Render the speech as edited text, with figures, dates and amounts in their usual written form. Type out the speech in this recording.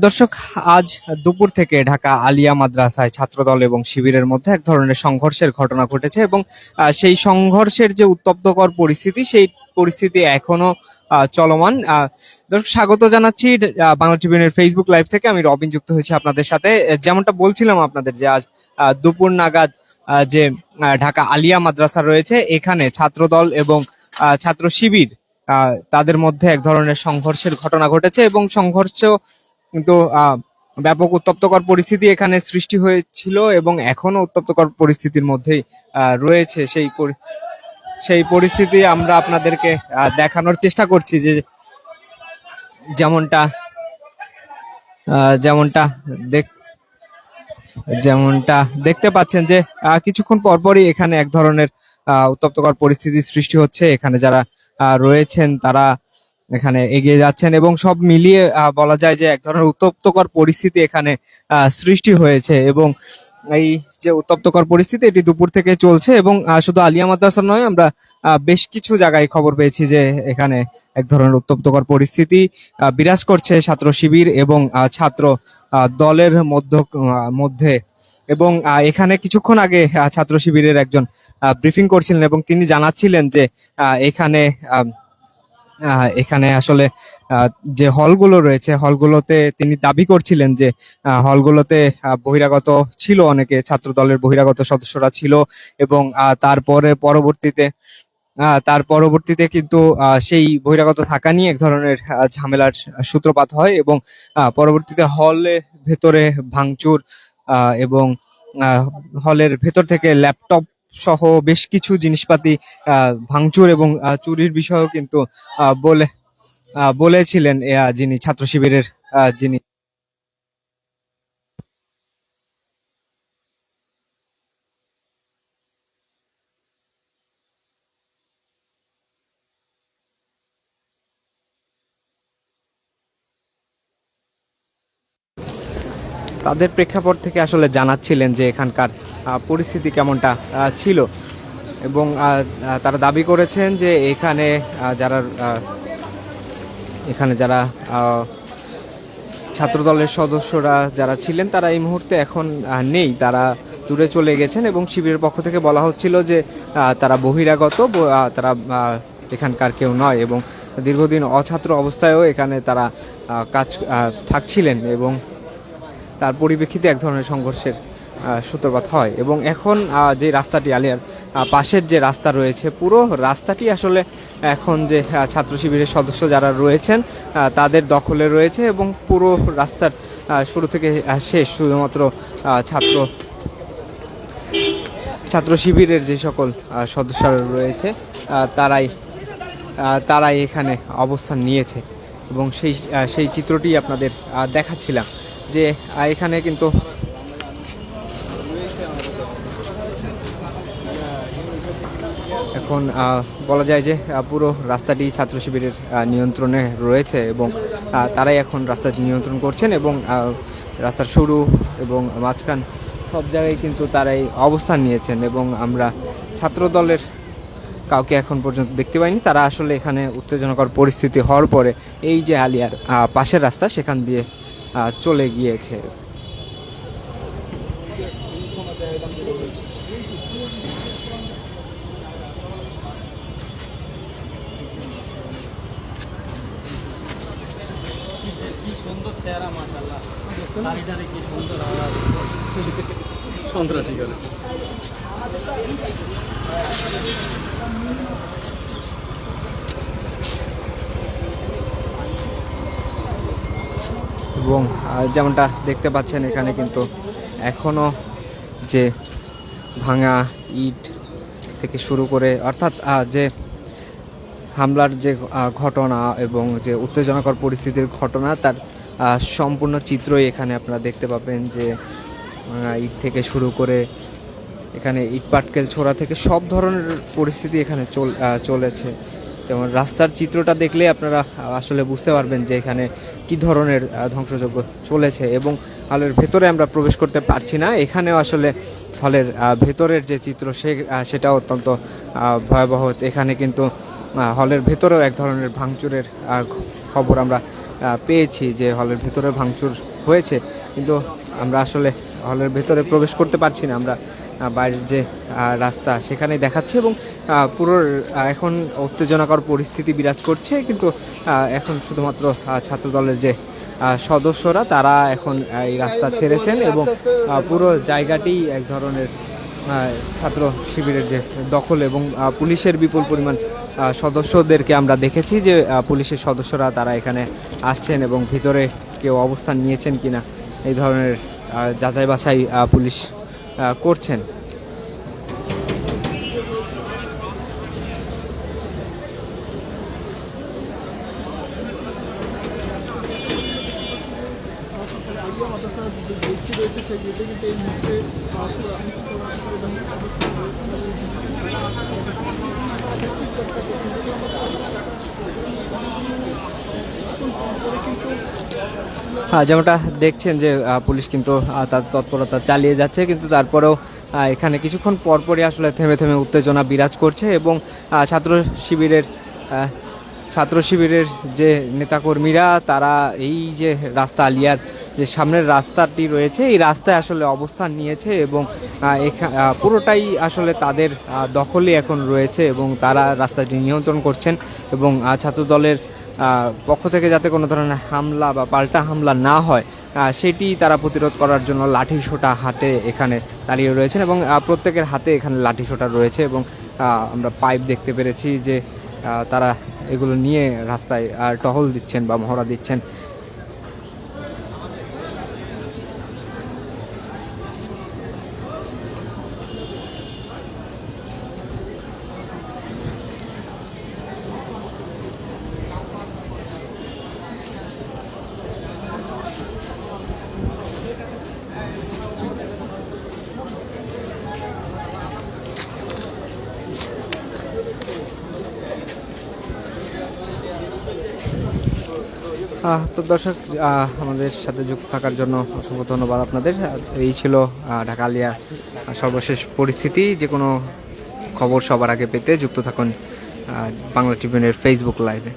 দর্শক, আজ দুপুর থেকে ঢাকা আলিয়া মাদ্রাসায় ছাত্রদল এবং শিবিরের মধ্যে এক ধরনের সংঘর্ষের ঘটনা ঘটেছে এবং সেই সংঘর্ষের যে উত্তপ্তকর পরিস্থিতি, সেই পরিস্থিতি এখনো চলমান। দর্শক, স্বাগত জানাচ্ছি বাংলা ট্রিবিউনের ফেসবুক লাইভ থেকে। আমি রবিন যুক্ত হয়েছি আপনাদের সাথে। যেমনটা বলছিলাম আপনাদের, যে আজ দুপুর নাগাদ যে ঢাকা আলিয়া মাদ্রাসা রয়েছে, এখানে ছাত্রদল এবং ছাত্র শিবির তাদের মধ্যে এক ধরনের সংঘর্ষের ঘটনা ঘটেছে এবং সংঘর্ষ কিন্তু ব্যাপক উত্তপ্তকর পরিস্থিতি এখানে সৃষ্টি হয়েছিল এবং এখনো উত্তপ্তকর পরিস্থিতির মধ্যেই রয়েছে। সেই পরিস্থিতি আমরা আপনাদেরকে দেখানোর চেষ্টা করছি, যে যেমনটা যেমনটা দেখ যেমনটা দেখতে পাচ্ছেন, যে কিছুক্ষণ পরপরই এখানে এক ধরনের উত্তপ্তকর পরিস্থিতির সৃষ্টি হচ্ছে। এখানে যারা রয়েছেন তারা এখানে এগিয়ে যাচ্ছেন এবং সব মিলিয়ে বলা যায় যে এক ধরনের উত্তপ্তকর পরিস্থিতি এখানে সৃষ্টি হয়েছে। এবং এই যে উত্তপ্তকর পরিস্থিতি, এটি দুপুর থেকে চলছে এবং শুধু আলিয়া মাদ্রাসা নয়, আমরা বেশ কিছু জায়গায় খবর পেয়েছি যে এখানে এক ধরনের উত্তপ্তকর পরিস্থিতি বিরাজ করছে ছাত্র শিবির এবং ছাত্র দলের মধ্যে। এবং এখানে কিছুক্ষণ আগে ছাত্র শিবিরের একজন ব্রিফিং করছিলেন এবং তিনি জানাচ্ছিলেন যে এখানে এখানে আসলে যে হলগুলো রয়েছে, হলগুলোতে তিনি দাবি করছিলেন যে হলগুলোতে বহিরাগত ছিল, অনেকে ছাত্র দলের বহিরাগত সদস্যরা ছিল এবং তার পরবর্তীতে কিন্তু সেই বহিরাগত থাকা নিয়ে এক ধরনের ঝামেলার সূত্রপাত হয় এবং পরবর্তীতে হলের ভেতরে ভাঙচুর এবং হলের ভেতর থেকে ল্যাপটপ সহ বেশ কিছু জিনিসপাতি ভাঙচুর এবং চুরির বিষয়েও কিন্তু বলেছিলেন যিনি ছাত্র শিবিরের যিনি তাদের প্রেক্ষাপট থেকে আসলে জানাচ্ছিলেন যে এখানকার পরিস্থিতি কেমনটা ছিল। এবং তারা দাবি করেছেন যে এখানে যারা ছাত্রদলের সদস্যরা যারা ছিলেন তারা এই মুহূর্তে এখন নেই, তারা দূরে চলে গেছেন এবং শিবিরের পক্ষ থেকে বলা হচ্ছিল যে তারা বহিরাগত, তারা এখানকার কেউ নয় এবং দীর্ঘদিন অছাত্র অবস্থায়ও এখানে তারা থাকছিলেন এবং তার পরিপ্রেক্ষিতে এক ধরনের সংঘর্ষের সূত্রপাত হয়। এবং এখন যে রাস্তাটি, আলিয়ার পাশের যে রাস্তা রয়েছে, পুরো রাস্তাটি আসলে এখন যে ছাত্র শিবিরের সদস্য যারা রয়েছেন তাদের দখলে রয়েছে এবং পুরো রাস্তার শুরু থেকে শেষ শুধুমাত্র ছাত্র শিবিরের যে সকল সদস্যরা রয়েছে তারাই এখানে অবস্থান নিয়েছে। এবং সেই চিত্রটি আপনাদের দেখাচ্ছিলাম, যে এখানে কিন্তু এখন বলা যায় যে পুরো রাস্তাটি ছাত্র শিবিরের নিয়ন্ত্রণে রয়েছে এবং তারাই এখন রাস্তাটি নিয়ন্ত্রণ করছেন এবং রাস্তার শুরু এবং মাঝখান সব জায়গায় কিন্তু তারাই অবস্থান নিয়েছেন। এবং আমরা ছাত্র দলের কাউকে এখন পর্যন্ত দেখতে পাইনি। তারা আসলে এখানে উত্তেজনাকর পরিস্থিতি হওয়ার পরে এই যে আলিয়ার পাশের রাস্তা, সেখান দিয়ে চলে গিয়েছে। সন্ত্রাসী করে এবং যেমনটা দেখতে পাচ্ছেন, এখানে কিন্তু এখনো যে ভাঙা ইট থেকে শুরু করে, অর্থাৎ যে হামলার যে ঘটনা এবং যে উত্তেজনাকর পরিস্থিতির ঘটনা, তার সম্পূর্ণ চিত্রই এখানে আপনারা দেখতে পাবেন। যে ইট থেকে শুরু করে এখানে ইট পাটকেল ছোড়া থেকে সব ধরনের পরিস্থিতি এখানে চলেছে। যেমন রাস্তার চিত্রটা দেখলে আপনারা আসলে বুঝতে পারবেন যে এখানে কি ধরনের ধ্বংসযজ্ঞ চলেছে। এবং হলের ভেতরে আমরা প্রবেশ করতে পারছি না। এখানেও আসলে হলের ভেতরের যে চিত্র সেটা অত্যন্ত ভয়াবহ। এখানে কিন্তু হলের ভেতরেও এক ধরনের ভাঙচুরের খবর আমরা পেয়েছি যে হলের ভেতরে ভাঙচুর হয়েছে, কিন্তু আমরা আসলে হলের ভেতরে প্রবেশ করতে পারছি না। আমরা বাইরের যে রাস্তা সেখানে দেখাচ্ছি, এবং পুরো এখন উত্তেজনাকর পরিস্থিতি বিরাজ করছে, কিন্তু এখন শুধুমাত্র ছাত্রদলের যে সদস্যরা তারা এখন এই রাস্তা ছেড়েছেন, এবং পুরো জায়গাটি এক ধরনের ছাত্র শিবিরের যে দখল, এবং পুলিশের বিপুল পরিমাণ সদস্যদেরকে আমরা দেখেছি যে পুলিশের সদস্যরা তারা এখানে আসছেন এবং ভিতরে কেউ অবস্থান নিয়েছেন কিনা এই ধরনের যাচাই বাছাই পুলিশ করছেন। হ্যাঁ, যেমনটা দেখছেন যে পুলিশ কিন্তু তার তৎপরতা চালিয়ে যাচ্ছে, কিন্তু তারপরেও এখানে কিছুক্ষণ পরপরই আসলে থেমে থেমে উত্তেজনা বিরাজ করছে, এবং ছাত্র শিবিরের যে নেতাকর্মীরা তারা এই যে রাস্তা আলিয়ার যে সামনের রাস্তাটি রয়েছে এই রাস্তায় আসলে অবস্থান নিয়েছে, এবং পুরোটাই আসলে তাদের দখলে এখন রয়েছে, এবং তারা রাস্তাটি নিয়ন্ত্রণ করছেন, এবং ছাত্রদলের পক্ষ থেকে যাতে কোনো ধরনের হামলা বা পাল্টা হামলা না হয় সেটি তারা প্রতিরোধ করার জন্য লাঠি সোঁটা হাতে এখানে দাঁড়িয়ে রয়েছেন, এবং প্রত্যেকের হাতে এখানে লাঠি সোঁটা রয়েছে, এবং আমরা পাইপ দেখতে পেরেছি যে তারা এগুলো নিয়ে রাস্তায় টহল দিচ্ছেন বা মহড়া দিচ্ছেন। তো দর্শক, আমাদের সাথে যুক্ত থাকার জন্য অসংখ্য ধন্যবাদ আপনাদের। এই ছিল ঢাকা আলিয়ার সর্বশেষ পরিস্থিতি। যে কোনো খবর সবার আগে পেতে যুক্ত থাকুন বাংলা ট্রিবিউনের ফেসবুক লাইভে।